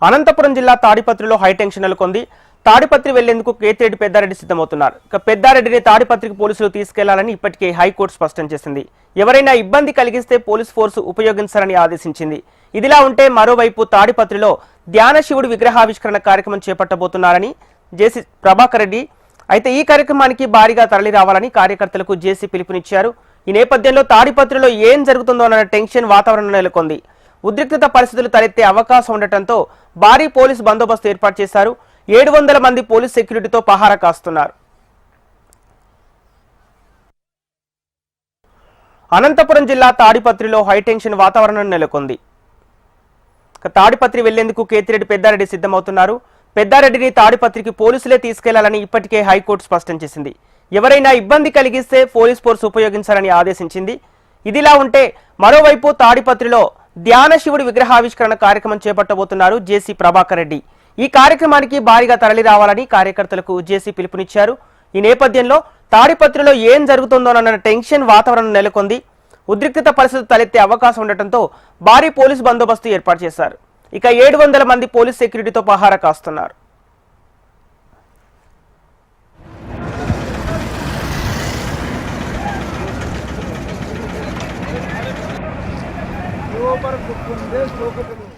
అనంతపురం జిల్లా తాడిపత్రిలో హైటెన్షన్ నెలకొంది. తాడిపత్రి వెళ్లేందుకు కేతిరెడ్డి పెద్దారెడ్డి సిద్ధమవుతున్నారు. ఇక పెద్దారెడ్డిని తాడిపత్రికి పోలీసులు తీసుకెళ్లాలని ఇప్పటికే హైకోర్టు స్పష్టం చేసింది. ఎవరైనా ఇబ్బంది కలిగిస్తే పోలీస్ ఫోర్సు ఉపయోగించాలని ఆదేశించింది. ఇదిలా ఉంటే మరోవైపు తాడిపత్రిలో ధ్యాన శివుడి విగ్రహావిష్కరణ కార్యక్రమం చేపట్టబోతున్నారని జేసీ ప్రభాకర్ రెడ్డి అయితే ఈ కార్యక్రమానికి భారీగా తరలి రావాలని కార్యకర్తలకు జేసీ పిలుపునిచ్చారు. ఈ నేపథ్యంలో తాడిపత్రిలో ఏం జరుగుతుందోనన్న టెన్షన్ వాతావరణం నెలకొంది. ఉద్రిక్తత పరిస్థితులు తలెత్తే అవకాశం ఉండటంతో భారీ పోలీస్ బందోబస్తు ఏర్పాటు చేశారు. 700 మంది పోలీస్ సెక్యూరిటీతో పహారా కాస్తున్నారు. అనంతపురం జిల్లా తాడిపత్రిలో హైటెన్షన్ వాతావరణం నెలకొంది. తాడిపత్రి వెళ్లేందుకు కేతిరెడ్డి పెద్దారెడ్డి సిద్ధమవుతున్నారు. పెద్దారెడ్డిని తాడిపత్రికి పోలీసులే తీసుకెళ్లాలని ఇప్పటికే హైకోర్టు స్పష్టం చేసింది. ఎవరైనా ఇబ్బంది కలిగిస్తే పోలీస్ ఫోర్స్ ఉపయోగించాలని ఆదేశించింది. ఇదిలా ఉంటే మరోవైపు తాడిపత్రిలో ధ్యాన శివుడి విగ్రహావిష్కరణ కార్యక్రమం చేపట్టబోతున్నారు జేసీ ప్రభాకర్ రెడ్డి. ఈ కార్యక్రమానికి భారీగా తరలి రావాలని కార్యకర్తలకు జేసీ పిలుపునిచ్చారు. ఈ నేపథ్యంలో తాడిపత్రిలో ఏం జరుగుతుందోనన్న టెన్షన్ వాతావరణం నెలకొంది. ఉద్రిక్తత పరిస్థితులు తలెత్తే అవకాశం ఉండటంతో భారీ పోలీస్ బందోబస్తు ఏర్పాటు చేశారు. ఇక 700 మంది పోలీస్ సెక్యూరిటీతో పహారా కాస్తున్నారు. पर